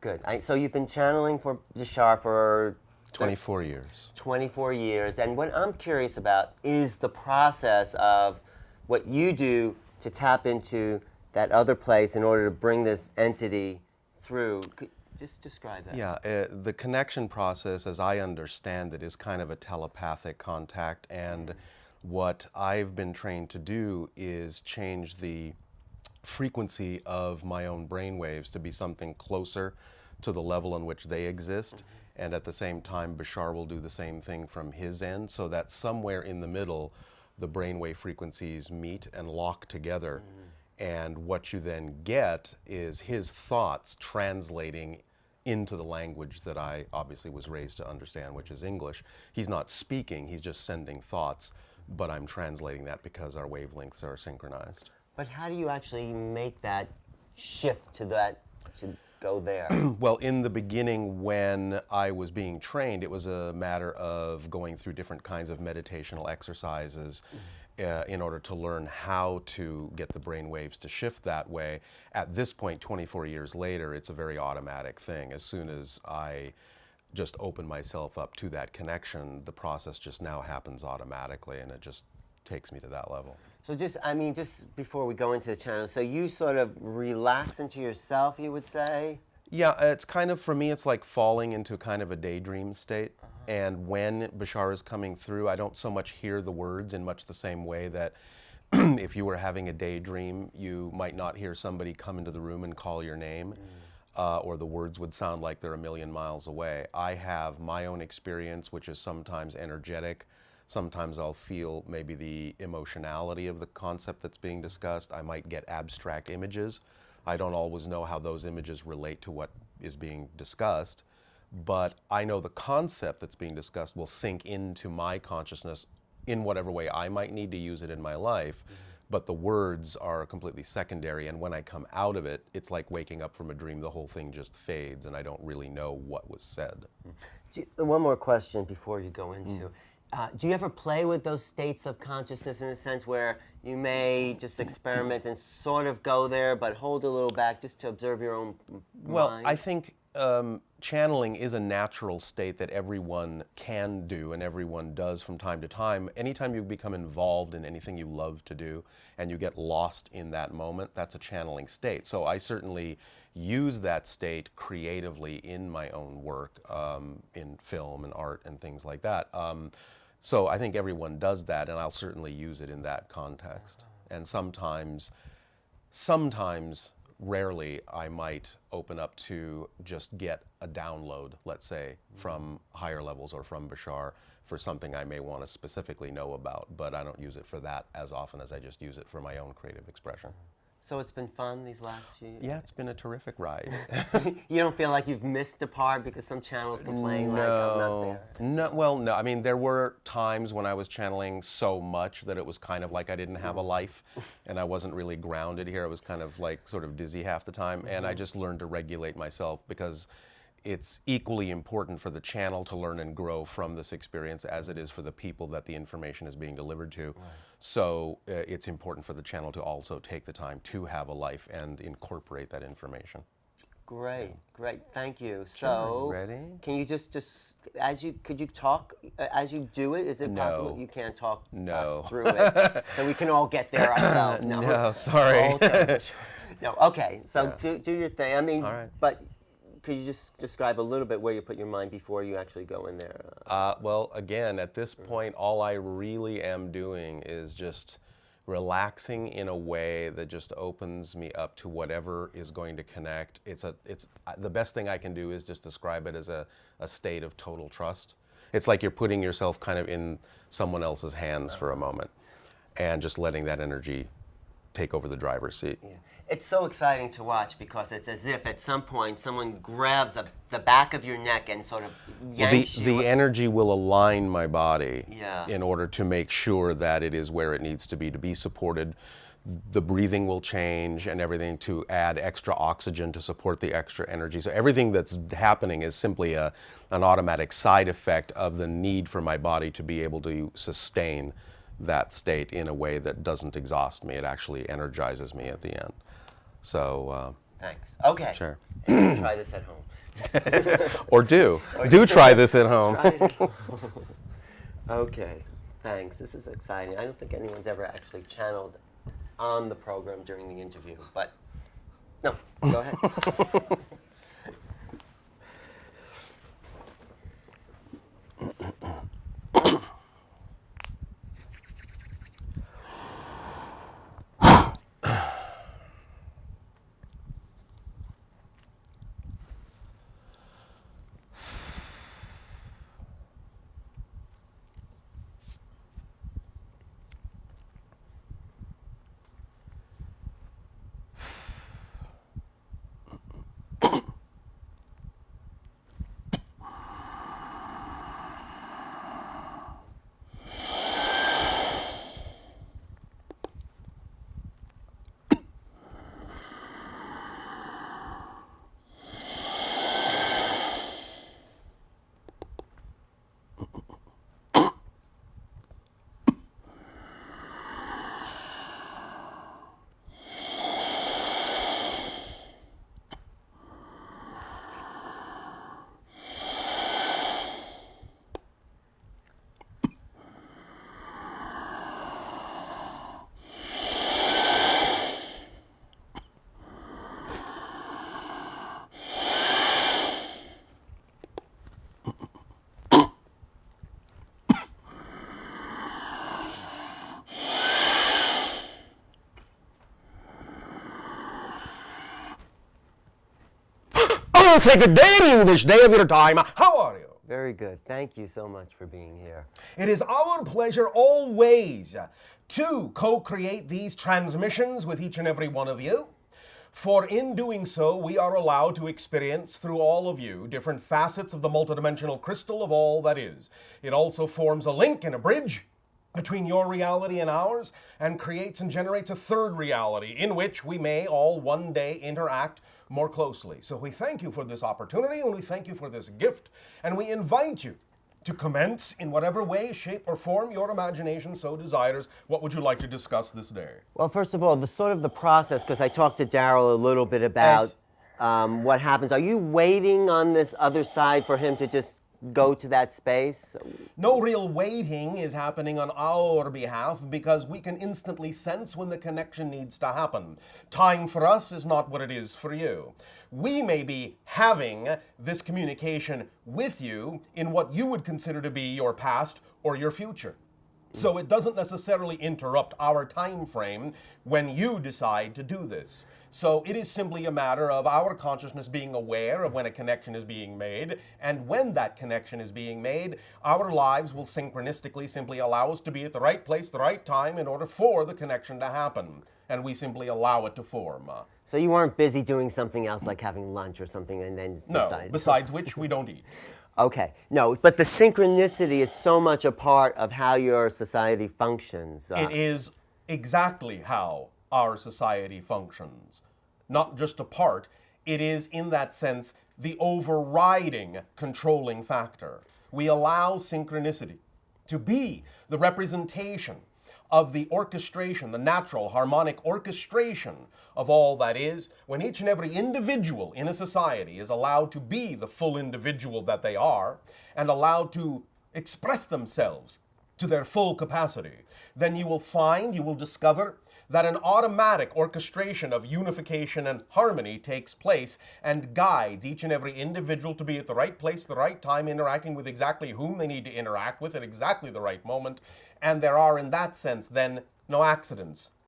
Good. So you've been channeling for Bashar for 24 years. 24 years. And what I'm curious about is the process of what you do to tap into that other place in order to bring this entity through. Could just describe that. Yeah, the connection process, as I understand it, is kind of a telepathic contact. And what I've been trained to do is change the frequency of my own brain waves to be something closer to the level on which they exist. And at the same time, Bashar will do the same thing from his end, so that somewhere in the middle, the brainwave frequencies meet and lock together. And what you then get is his thoughts translating into the language that I obviously was raised to understand, which is English. He's not speaking, he's just sending thoughts, but I'm translating that because our wavelengths are synchronized. But how do you actually make that shift to go there? Well, in the beginning, when I was being trained, it was a matter of going through different kinds of meditational exercises in order to learn how to get the brain waves to shift that way. At this point, 24 years later, it's a very automatic thing. As soon as I just open myself up to that connection, the process just now happens automatically, and it just takes me to that level. So just before we go into the channel, so you sort of relax into yourself, you would say? Yeah, it's kind of, for me, it's like falling into kind of a daydream state. And when Bashar is coming through, I don't so much hear the words in much the same way that if you were having a daydream, you might not hear somebody come into the room and call your name, or the words would sound like they're a million miles away. I have my own experience, which is sometimes energetic. Sometimes I'll feel maybe the emotionality of the concept that's being discussed. I might get abstract images. I don't always know how those images relate to what is being discussed, but I know the concept that's being discussed will sink into my consciousness in whatever way I might need to use it in my life, but the words are completely secondary, and when I come out of it, it's like waking up from a dream. The whole thing just fades, and I don't really know what was said. One more question before you go into. Do you ever play with those states of consciousness in a sense where you may just experiment and sort of go there, but hold a little back just to observe your own mind? Well, I think channeling is a natural state that everyone can do and everyone does from time to time. Anytime you become involved in anything you love to do and you get lost in that moment, that's a channeling state. So I certainly use that state creatively in my own work, in film and art and things like that. So I think everyone does that, and I'll certainly use it in that context. And sometimes, rarely, I might open up to just get a download, let's say, from higher levels or from Bashar for something I may want to specifically know about, but I don't use it for that as often as I just use it for my own creative expression. So it's been fun these last few years? Yeah, it's been a terrific ride. You don't feel like you've missed a part because some channels complain like I'm not there? No, well, no. I mean, there were times when I was channeling so much that it was kind of like I didn't have a life and I wasn't really grounded here. I was kind of like sort of dizzy half the time, and I just learned to regulate myself because it's equally important for the channel to learn and grow from this experience as it is for the people that the information is being delivered to. Right. So it's important for the channel to also take the time to have a life and incorporate that information. Great, great, thank you. Sure, So, ready? Can you just could you talk as you do it? Is it possible you can't talk us through it? So we can all get there ourselves. No, sorry. Okay. No, okay, so do your thing. I mean, all right. But could you just describe a little bit where you put your mind before you actually go in there? Well, again, at this point, all I really am doing is just relaxing in a way that just opens me up to whatever is going to connect. It's the best thing I can do is just describe it as a state of total trust. It's like you're putting yourself kind of in someone else's hands for a moment and just letting that energy take over the driver's seat. Yeah. It's so exciting to watch because it's as if at some point someone grabs the back of your neck and sort of yanks you. The energy will align my body in order to make sure that it is where it needs to be supported. The breathing will change and everything to add extra oxygen to support the extra energy. So everything that's happening is simply an automatic side effect of the need for my body to be able to sustain that state in a way that doesn't exhaust me. It actually energizes me at the end. So thanks. Okay. Sure. Try this at home. Or do. Do try this at home. Okay, thanks. This is exciting. I don't think anyone's ever actually channeled on the program during the interview, but no, go ahead. I'll say good day to you this day of your time. How are you? Very good. Thank you so much for being here. It is our pleasure always to co-create these transmissions with each and every one of you. For in doing so, we are allowed to experience through all of you different facets of the multidimensional crystal of all that is. It also forms a link and a bridge between your reality and ours, and creates and generates a third reality in which we may all one day interact more closely. So we thank you for this opportunity, and we thank you for this gift, and we invite you to commence in whatever way, shape, or form your imagination so desires. What would you like to discuss this day? Well, first of all, the sort of the process, because I talked to Darryl a little bit about what happens. Are you waiting on this other side for him to just go to that space? No real waiting is happening on our behalf because we can instantly sense when the connection needs to happen. Time for us is not what it is for you. We may be having this communication with you in what you would consider to be your past or your future. So it doesn't necessarily interrupt our time frame when you decide to do this. So it is simply a matter of our consciousness being aware of when a connection is being made, and when that connection is being made, our lives will synchronistically simply allow us to be at the right place, the right time, in order for the connection to happen. And we simply allow it to form. So you weren't busy doing something else like having lunch or something and then No, decided? besides which we don't eat. Okay, no, but the synchronicity is so much a part of how your society functions. It is exactly how our society functions. Not just a part, it is in that sense the overriding controlling factor. We allow synchronicity to be the representation of the orchestration, the natural harmonic orchestration of all that is, when each and every individual in a society is allowed to be the full individual that they are and allowed to express themselves to their full capacity, then you will discover that an automatic orchestration of unification and harmony takes place and guides each and every individual to be at the right place, the right time, interacting with exactly whom they need to interact with at exactly the right moment. And there are, in that sense, then, no accidents,